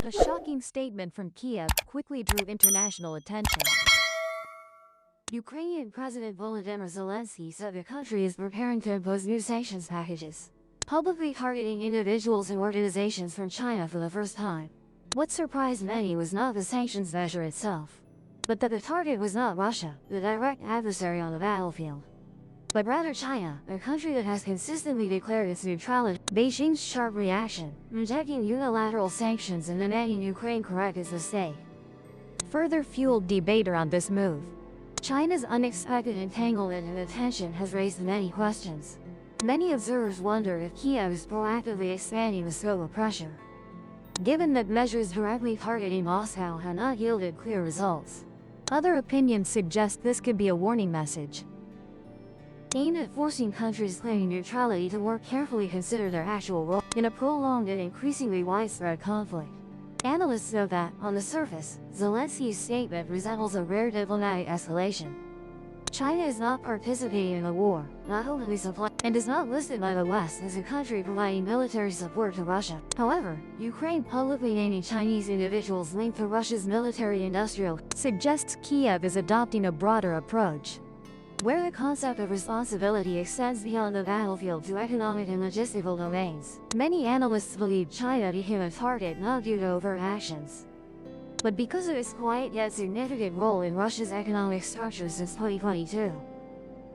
A shocking statement from Kiev quickly drew international attention. Ukrainian President Volodymyr Zelensky said the country is preparing to impose new sanctions packages, publicly targeting individuals and organizations from China for the first time. What surprised many was not the sanctions measure itself, but that the target was not Russia, the direct adversary on the battlefield, but rather China, a country that has consistently declared its neutrality. Beijing's sharp reaction, rejecting unilateral sanctions and demanding Ukraine correct its mistake, further fueled debate around this move. China's unexpected entanglement in the tension has raised many questions. Many observers wonder if Kiev is proactively expanding the scope of pressure, given that measures directly targeting Moscow have not yielded clear results. Other opinions suggest this could be a warning message, aimed at forcing countries claiming neutrality to more carefully consider their actual role in a prolonged and increasingly widespread conflict. Analysts note that, on the surface, Zelensky's statement resembles a rare diplomatic escalation. China is not participating in the war, not openly supplying, and is not listed by the West as a country providing military support to Russia. However, Ukraine publicly naming Chinese individuals linked to Russia's military-industrial suggests Kiev is adopting a broader approach, where the concept of responsibility extends beyond the battlefield to economic and logistical domains. Many analysts believe China became a target not due to overt actions, but because of its quiet yet significant role in Russia's economic structure since 2022.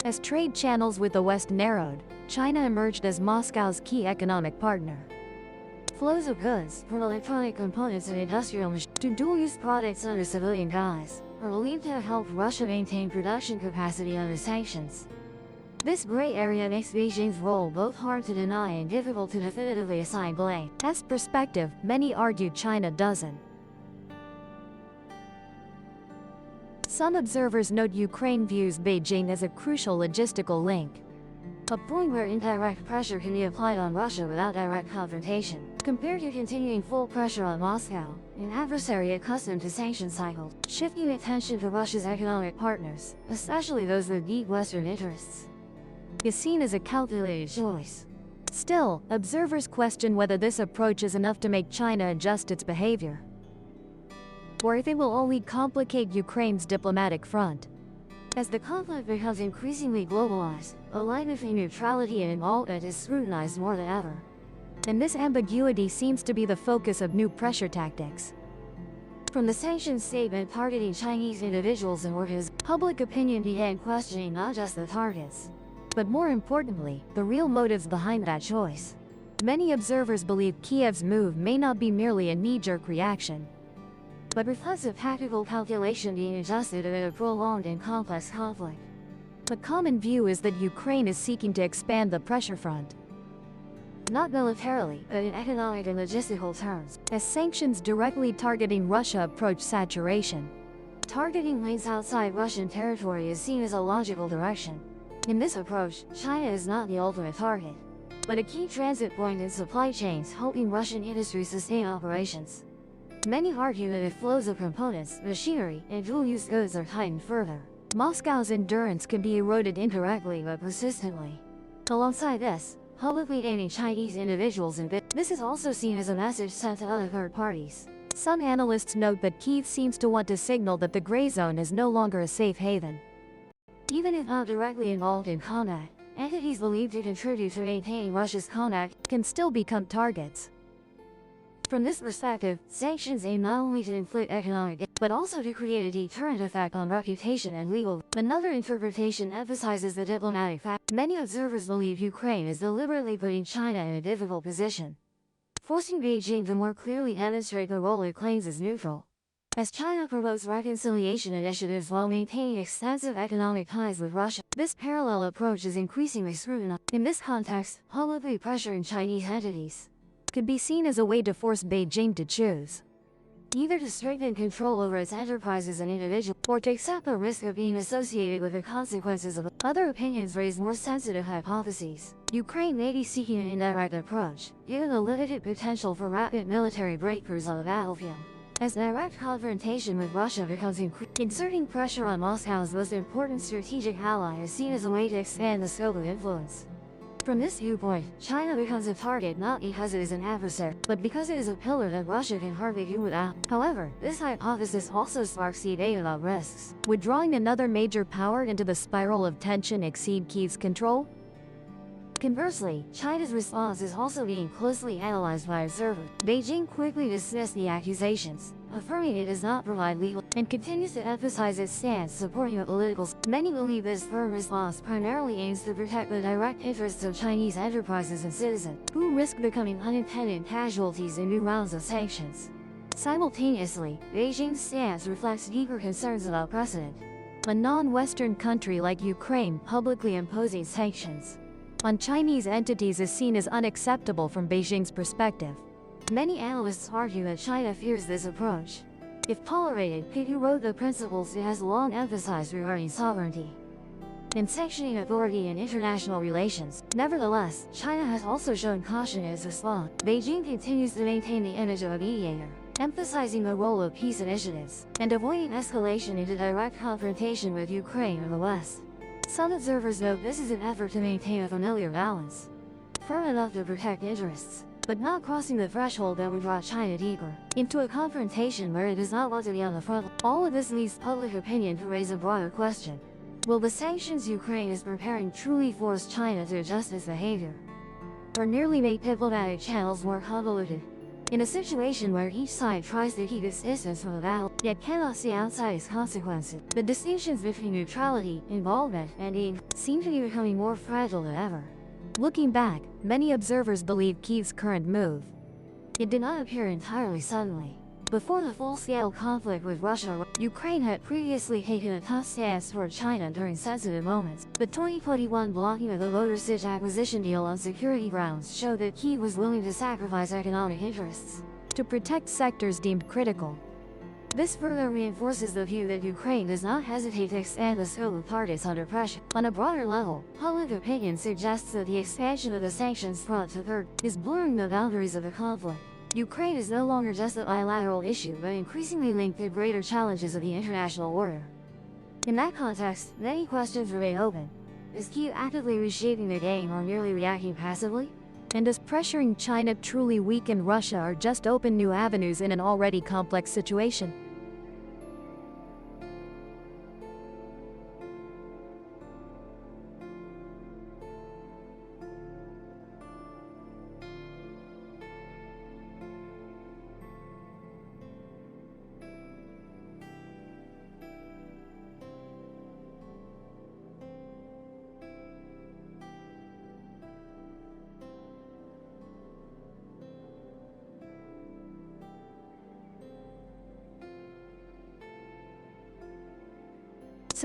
As trade channels with the West narrowed, China emerged as Moscow's key economic partner. Flows of goods, from electronic components and industrial machines to dual-use products under civilian guise, are believed to have helped Russia maintain production capacity under sanctions. This gray area makes Beijing's role both hard to deny and difficult to definitively assign blame. As perspective, many argue China doesn't. Some observers note Ukraine views Beijing as a crucial logistical link, a point where indirect pressure can be applied on Russia without direct confrontation, compared to continuing full pressure on Moscow, an adversary accustomed to sanction cycles, shifting attention to Russia's economic partners, especially those with deep Western interests, is seen as a calculated choice. Still, observers question whether this approach is enough to make China adjust its behavior, or if it will only complicate Ukraine's diplomatic front. As the conflict becomes increasingly globalized, a line between neutrality and involvement is scrutinized more than ever, and this ambiguity seems to be the focus of new pressure tactics. From the sanctions statement targeting Chinese individuals and organizations, public opinion began questioning not just the targets, but more importantly, the real motives behind that choice. Many observers believe Kiev's move may not be merely a knee-jerk reaction, but reflects a tactical calculation being adjusted amid a prolonged and complex conflict. The common view is that Ukraine is seeking to expand the pressure front, not militarily, but in economic and logistical terms, as sanctions directly targeting Russia approach saturation. Targeting lanes outside Russian territory is seen as a logical direction. In this approach, China is not the ultimate target, but a key transit point in supply chains helping Russian industry sustain operations. Many argue that if flows of components, machinery, and dual-use goods are tightened further, Moscow's endurance can be eroded indirectly but persistently. Alongside this, publicly naming Chinese individuals in this is also seen as a message sent to other third parties. Some analysts note that Kiev seems to want to signal that the gray zone is no longer a safe haven. Even if not directly involved in combat, entities believed to contribute to maintaining Russia's combat can still become targets. From this perspective, sanctions aim not only to inflict economic, but also to create a deterrent effect on reputation and legal. Another interpretation emphasizes the diplomatic fact. Many observers believe Ukraine is deliberately putting China in a difficult position, forcing Beijing to more clearly demonstrate the role it claims as neutral. As China promotes reconciliation initiatives while maintaining extensive economic ties with Russia, this parallel approach is increasingly scrutinized. In this context, publicly pressuring Chinese entities could be seen as a way to force Beijing to choose, either to strengthen control over its enterprises and individuals, or to accept the risk of being associated with the consequences of other opinions raise more sensitive hypotheses. Ukraine may be seeking an indirect approach, given the limited potential for rapid military breakthroughs on the battlefield. As direct confrontation with Russia becomes exerting pressure on Moscow's most important strategic ally is seen as a way to expand the scope of influence. From this viewpoint, China becomes a target not because it is an adversary, but because it is a pillar that Russia can hardly do without. However, this hypothesis also sparks the debate about risks. Would drawing another major power into the spiral of tension exceed Kiev's control? Conversely, China's response is also being closely analyzed by observers. Beijing quickly dismissed the accusations, affirming it does not provide legal, and continues to emphasize its stance supporting the politicals. Many believe this firm response primarily aims to protect the direct interests of Chinese enterprises and citizens, who risk becoming unintended casualties in new rounds of sanctions. Simultaneously, Beijing's stance reflects deeper concerns about precedent. A non-Western country like Ukraine publicly imposing sanctions on Chinese entities is seen as unacceptable from Beijing's perspective. Many analysts argue that China fears this approach. If tolerated, it erode the principles it has long emphasized regarding sovereignty and sanctioning authority in international relations. Nevertheless, China has also shown caution in its response. Beijing continues to maintain the image of a mediator, emphasizing the role of peace initiatives and avoiding escalation into direct confrontation with Ukraine or the West. Some observers note this is an effort to maintain a familiar balance, firm enough to protect interests, but not crossing the threshold that would draw China deeper into a confrontation where it does not want to be on the front. All of this leads public opinion to raise a broader question. Will the sanctions Ukraine is preparing truly force China to adjust its behavior, or merely make diplomatic channels more convoluted? In a situation where each side tries to keep its distance from the battle, yet cannot see outside its consequences, the distinctions between neutrality, involvement, and aid seem to be becoming more fragile than ever. Looking back, many observers believe Kiev's current move. It did not appear entirely suddenly. Before the full-scale conflict with Russia, Ukraine had previously taken a tough stance toward China during sensitive moments. The 2021 blocking of the Lotus acquisition deal on security grounds showed that Kiev was willing to sacrifice economic interests to protect sectors deemed critical. This further reinforces the view that Ukraine does not hesitate to expand the scope of targets under pressure. On a broader level, public opinion suggests that the expansion of the sanctions front to third is blurring the boundaries of the conflict. Ukraine is no longer just a bilateral issue, but increasingly linked to greater challenges of the international order. In that context, many questions remain open. Is Kiev actively reshaping the game or merely reacting passively? And does pressuring China truly weaken Russia or just open new avenues in an already complex situation?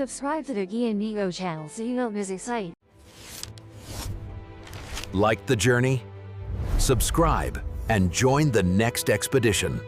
Subscribe to the Geopolitics channel so you don't miss exciting. Like the journey? Subscribe and join the next expedition.